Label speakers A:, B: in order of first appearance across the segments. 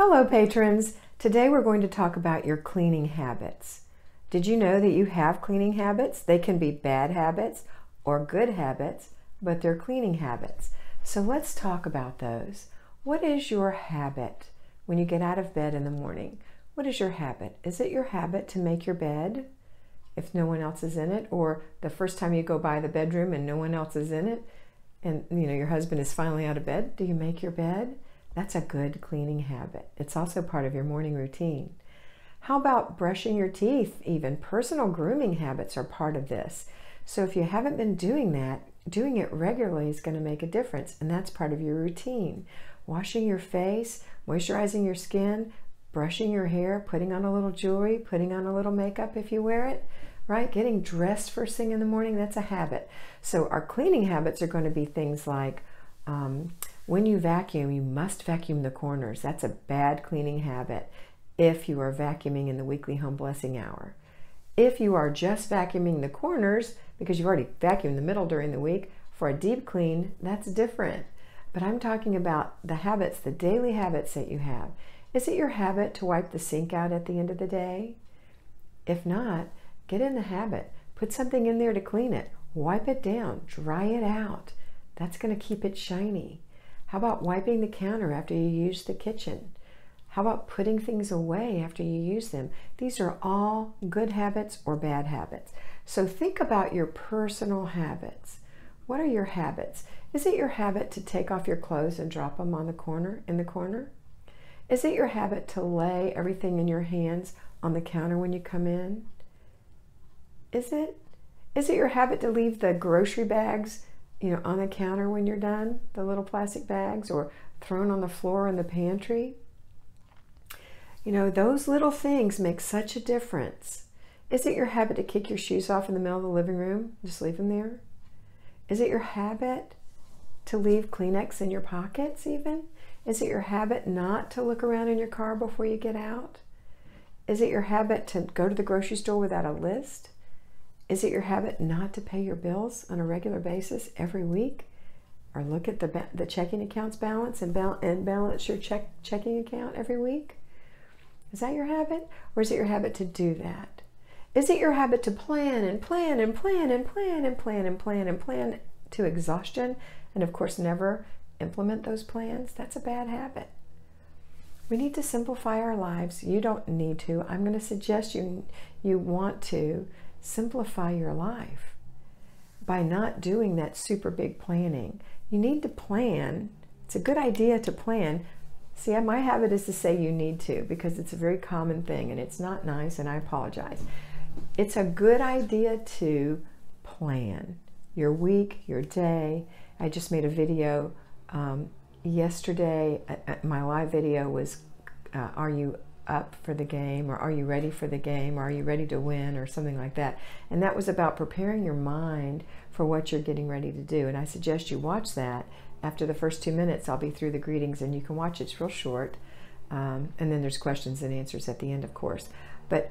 A: Hello patrons! Today we're going to talk about your cleaning habits. Did you know that you have cleaning habits? They can be bad habits or good habits, but they're cleaning habits. So let's talk about those. What is your habit when you get out of bed in the morning? What is your habit? Is it your habit to make your bed if no one else is in it? Or the first time you go by the bedroom and no one else is in it and your husband is finally out of bed, do you make your bed? That's a good cleaning habit. It's also part of your morning routine. How about brushing your teeth? Even personal grooming habits are part of this. So if you haven't been doing that, doing it regularly is going to make a difference, and that's part of your routine. Washing your face, moisturizing your skin, brushing your hair, putting on a little jewelry, putting on a little makeup if you wear it, right? Getting dressed first thing in the morning, that's a habit. So our cleaning habits are going to be things like when you vacuum, you must vacuum the corners. That's a bad cleaning habit if you are vacuuming in the weekly home blessing hour. If you are just vacuuming the corners because you've already vacuumed the middle during the week for a deep clean, that's different. But I'm talking about the habits, the daily habits that you have. Is it your habit to wipe the sink out at the end of the day? If not, get in the habit. Put something in there to clean it. Wipe it down. Dry it out. That's going to keep it shiny. How about wiping the counter after you use the kitchen? How about putting things away after you use them? These are all good habits or bad habits. So think about your personal habits. What are your habits? Is it your habit to take off your clothes and drop them on the corner, in the corner? Is it your habit to lay everything in your hands on the counter when you come in? Is it? Is it your habit to leave the grocery bags on the counter when you're done, the little plastic bags, or thrown on the floor in the pantry? Those little things make such a difference. Is it your habit to kick your shoes off in the middle of the living room? Just leave them there? Is it your habit to leave Kleenex in your pockets even? Is it your habit not to look around in your car before you get out? Is it your habit to go to the grocery store without a list? Is it your habit not to pay your bills on a regular basis every week? Or look at the checking account's balance and balance your checking account every week? Is that your habit? Or is it your habit to do that? Is it your habit to plan and plan and plan and plan and plan and plan and plan to exhaustion and of course never implement those plans? That's a bad habit. We need to simplify our lives. You don't need to. I'm going to suggest you want to simplify your life by not doing that super big planning. You need to plan. It's a good idea to plan. See, my habit is to say you need to because it's a very common thing and it's not nice, and I apologize. It's a good idea to plan your week, your day. I just made a video yesterday. My live video was are you up for the game, or are you ready for the game, or are you ready to win, or something like that. And that was about preparing your mind for what you're getting ready to do. And I suggest you watch that. After the first 2 minutes, I'll be through the greetings, and you can watch it. It's real short. And then there's questions and answers at the end, of course. But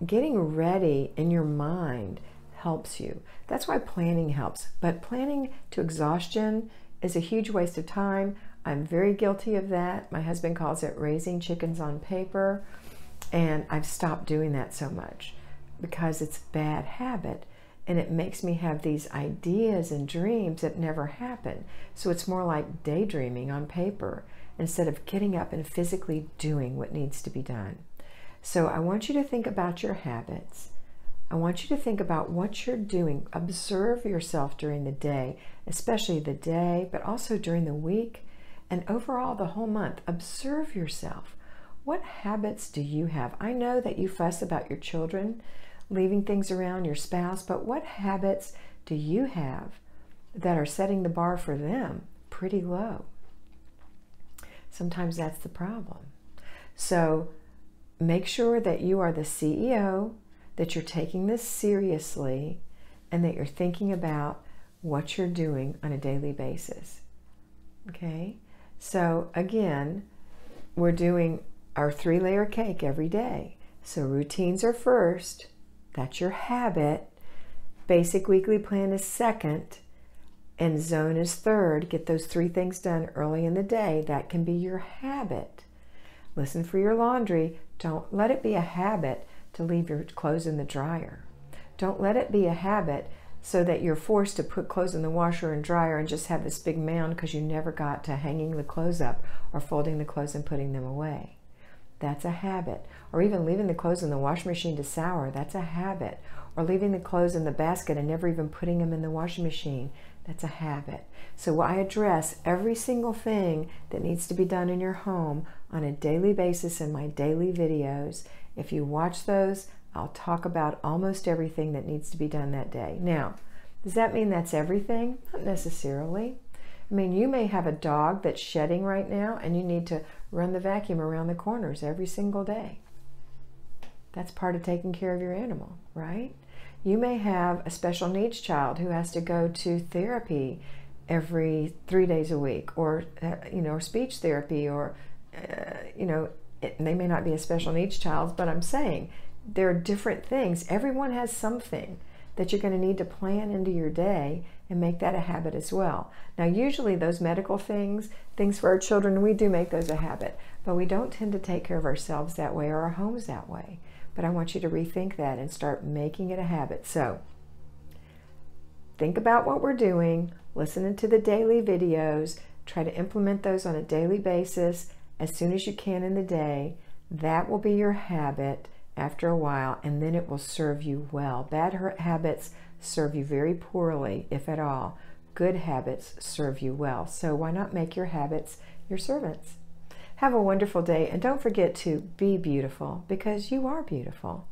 A: getting ready in your mind helps you. That's why planning helps. But planning to exhaustion is a huge waste of time. I'm very guilty of that. My husband calls it raising chickens on paper, and I've stopped doing that so much because it's a bad habit, and it makes me have these ideas and dreams that never happen. So it's more like daydreaming on paper instead of getting up and physically doing what needs to be done. So I want you to think about your habits. I want you to think about what you're doing. Observe yourself during the day, especially the day, but also during the week. And overall, the whole month, observe yourself. What habits do you have? I know that you fuss about your children, leaving things around, your spouse, but what habits do you have that are setting the bar for them pretty low? Sometimes that's the problem. So make sure that you are the CEO, that you're taking this seriously, and that you're thinking about what you're doing on a daily basis. Okay? So again, we're doing our 3-layer cake every day. So routines are first. That's your habit. Basic weekly plan is second. And zone is third. Get those 3 things done early in the day. That can be your habit. Listen for your laundry. Don't let it be a habit to leave your clothes in the dryer. Don't let it be a habit so that you're forced to put clothes in the washer and dryer and just have this big mound because you never got to hanging the clothes up or folding the clothes and putting them away. That's a habit. Or even leaving the clothes in the washing machine to sour. That's a habit. Or leaving the clothes in the basket and never even putting them in the washing machine. That's a habit. So I address every single thing that needs to be done in your home on a daily basis in my daily videos. If you watch those, I'll talk about almost everything that needs to be done that day. Now, does that mean that's everything? Not necessarily. I mean, you may have a dog that's shedding right now and you need to run the vacuum around the corners every single day. That's part of taking care of your animal, right? You may have a special needs child who has to go to therapy every 3 days a week, or or speech therapy, or they may not be a special needs child, but I'm saying there are different things. Everyone has something that you're going to need to plan into your day and make that a habit as well. Now, usually those medical things for our children, we do make those a habit, but we don't tend to take care of ourselves that way or our homes that way. But I want you to rethink that and start making it a habit. So think about what we're doing, listen to the daily videos, try to implement those on a daily basis as soon as you can in the day. That will be your habit after a while, and then it will serve you well. Bad habits serve you very poorly, if at all. Good habits serve you well. So why not make your habits your servants? Have a wonderful day, and don't forget to be beautiful, because you are beautiful.